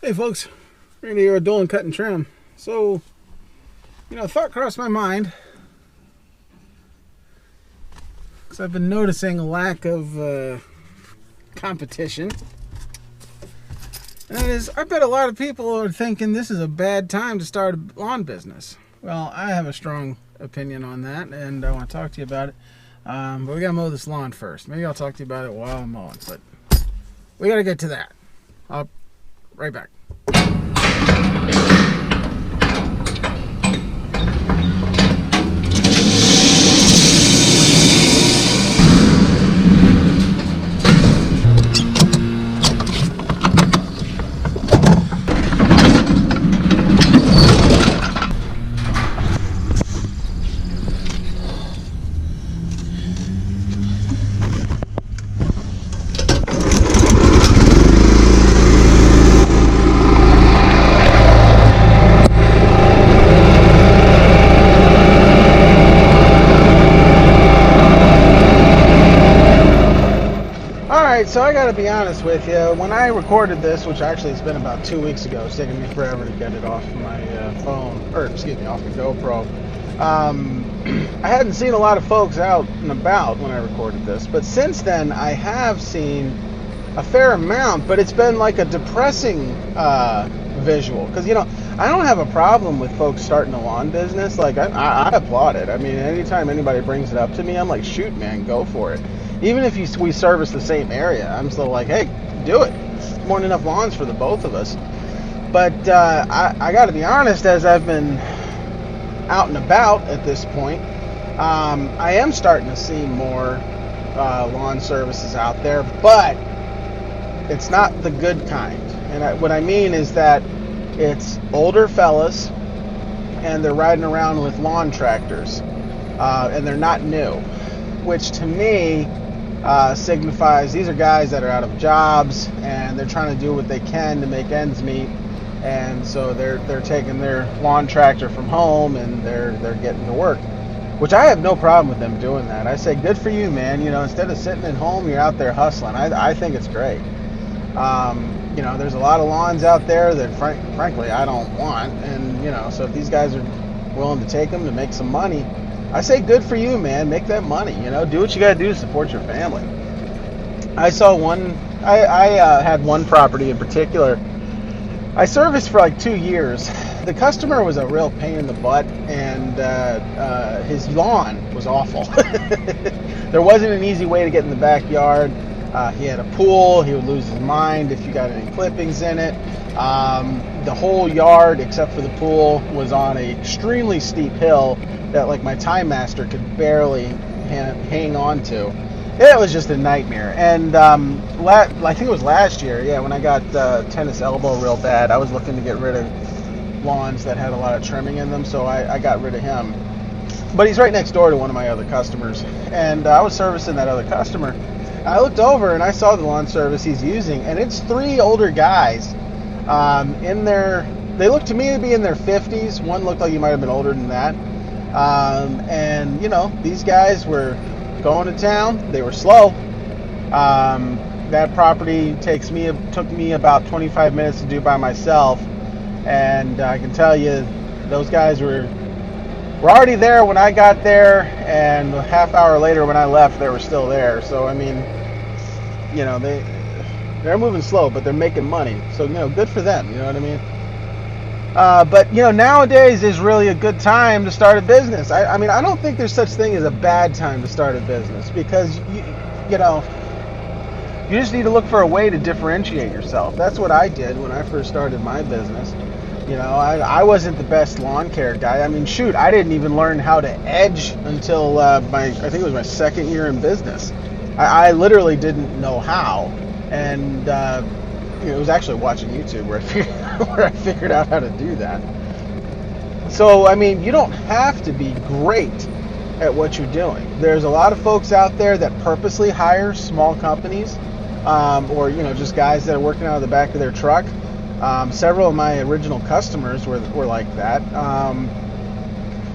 Hey folks, Randy here, Dolan Cut and Trim. So, a thought crossed my mind because I've been noticing a lack of competition. And that is, I bet a lot of people are thinking this is a bad time to start a lawn business. Well, I have a strong opinion on that, and I want to talk to you about it. But we got to mow this lawn first. Maybe I'll talk to you about it while I'm mowing, but we got to get to that. I'll right back. So I gotta be honest with you, when I recorded this, which actually it's been about 2 weeks ago, it's taken me forever to get it off my phone, off the GoPro. I hadn't seen a lot of folks out and about when I recorded this, but since then I have seen a fair amount, but it's been like a depressing visual, because I don't have a problem with folks starting a lawn business. Like I applaud it. I mean, anytime anybody brings it up to me, I'm like, shoot man, go for it. Even if we service the same area, I'm still like, hey, do it. It's more than enough lawns for the both of us. But I got to be honest, as I've been out and about at this point, I am starting to see more lawn services out there, but it's not the good kind. And what I mean is that it's older fellas, and they're riding around with lawn tractors, and they're not new, which to me signifies these are guys that are out of jobs and they're trying to do what they can to make ends meet, and so they're taking their lawn tractor from home and they're getting to work, which I have no problem with them doing that. I say good for you, man. Instead of sitting at home, you're out there hustling. I think it's great. There's a lot of lawns out there that frankly I don't want, and so if these guys are willing to take them to make some money, I say good for you, man. Make that money. Do what you got to do to support your family. I saw one. I had one property in particular. I serviced for like 2 years. The customer was a real pain in the butt, and his lawn was awful. There wasn't an easy way to get in the backyard. He had a pool. He would lose his mind if you got any clippings in it. The whole yard, except for the pool, was on an extremely steep hill that like my Time Master could barely hang on to. It was just a nightmare. And I think it was last year, when I got tennis elbow real bad, I was looking to get rid of lawns that had a lot of trimming in them, so I got rid of him. But he's right next door to one of my other customers, and I was servicing that other customer. I looked over and I saw the lawn service he's using, and it's 3 older guys they looked to me to be in their 50s. One looked like he might have been older than that. And these guys were going to town. They were slow. That property took me about 25 minutes to do by myself, and I can tell you those guys were already there when I got there, and a half hour later when I left, they were still there. So I mean, they're moving slow, but they're making money. So good for them. You know what I mean? But nowadays is really a good time to start a business. I mean, I don't think there's such thing as a bad time to start a business, because you just need to look for a way to differentiate yourself. That's what I did when I first started my business. I wasn't the best lawn care guy. I mean, shoot, I didn't even learn how to edge until I think it was my second year in business. I literally didn't know how, and it was actually watching YouTube where I figured out how to do that. So, I mean, you don't have to be great at what you're doing. There's a lot of folks out there that purposely hire small companies, or just guys that are working out of the back of their truck. Several of my original customers were like that.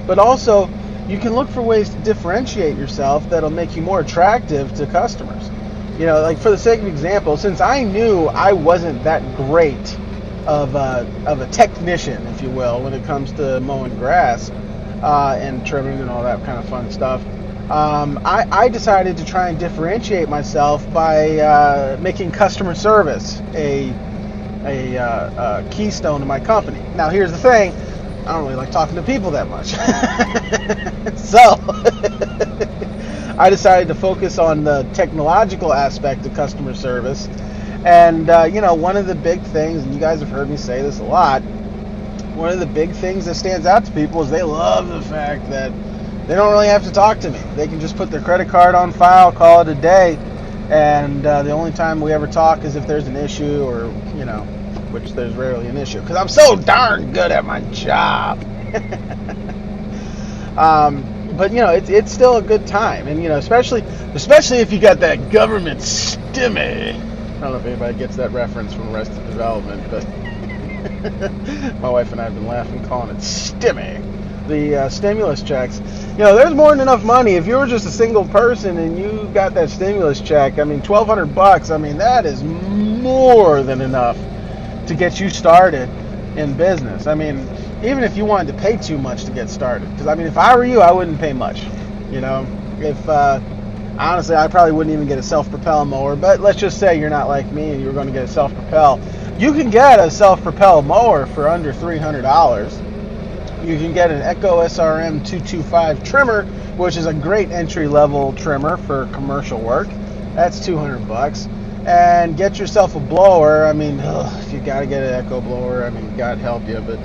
But also, you can look for ways to differentiate yourself that'll make you more attractive to customers. Like for the sake of example, since I knew I wasn't that great of a technician, if you will, when it comes to mowing grass and trimming and all that kind of fun stuff. I decided to try and differentiate myself by making customer service a keystone of my company. Now, here's the thing. I don't really like talking to people that much. So, I decided to focus on the technological aspect of customer service. And, one of the big things, and you guys have heard me say this a lot, one of the big things that stands out to people is they love the fact that they don't really have to talk to me. They can just put their credit card on file, call it a day, and the only time we ever talk is if there's an issue or, which there's rarely an issue because I'm so darn good at my job. But it's still a good time, and especially if you got that government stimmy. I don't know if anybody gets that reference from Arrested Development, but my wife and I have been laughing calling it stimmy. The stimulus checks. There's more than enough money. If you were just a single person and you got that stimulus check, $1,200, that is more than enough to get you started in business. Even if you wanted to pay too much to get started. Because, if I were you, I wouldn't pay much. Honestly, I probably wouldn't even get a self-propel mower. But let's just say you're not like me and you were going to get a self-propel. You can get a self-propel mower for under $300. You can get an Echo SRM 225 trimmer, which is a great entry-level trimmer for commercial work. That's $200. And get yourself a blower. If you got to get an Echo blower, God help you. But,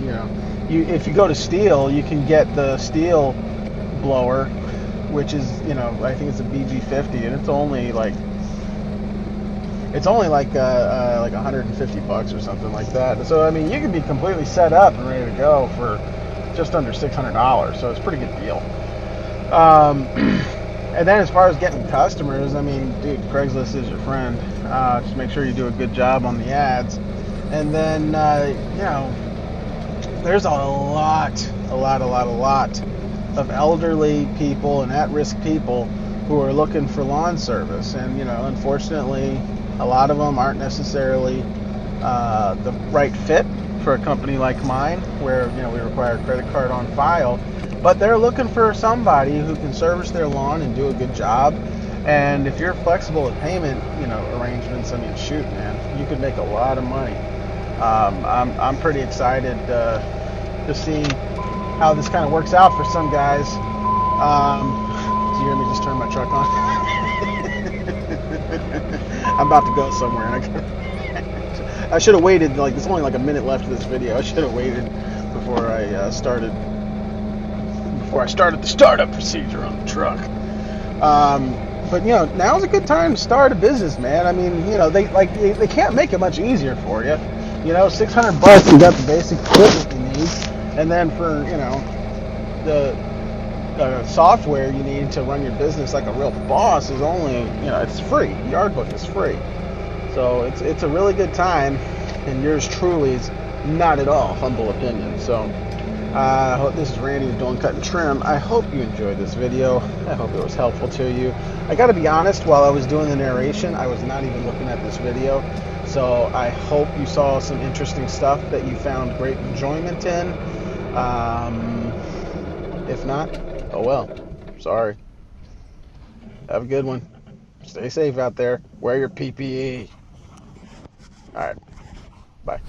if you go to Stihl, you can get the Stihl blower, which is, I think it's a BG50, and it's only like $150 or something like that. So, you can be completely set up and ready to go for just under $600, so it's a pretty good deal. And then as far as getting customers, dude, Craigslist is your friend. Just make sure you do a good job on the ads. And then, there's a lot of elderly people and at-risk people who are looking for lawn service. And, unfortunately, a lot of them aren't necessarily the right fit for a company like mine, where we require a credit card on file, but they're looking for somebody who can service their lawn and do a good job. And if you're flexible with payment, arrangements, shoot, man, you could make a lot of money. I'm pretty excited to see how this kind of works out for some guys. Do you hear me just turn my truck on? I'm about to go somewhere, and I should have waited. There's only a minute left of this video. I should have waited before I started the startup procedure on the truck. But now's a good time to start a business, man. They can't make it much easier for you. $600, you got the basic equipment you need, and then for the software you need to run your business like a real boss is only it's free. Yardbook is free. So it's a really good time, and yours truly is not at all humble opinion. So this is Randy with Dolan Cut and Trim. I hope you enjoyed this video. I hope it was helpful to you. I got to be honest, while I was doing the narration, I was not even looking at this video. So I hope you saw some interesting stuff that you found great enjoyment in. If not, oh well. Sorry. Have a good one. Stay safe out there. Wear your PPE. All right. Bye.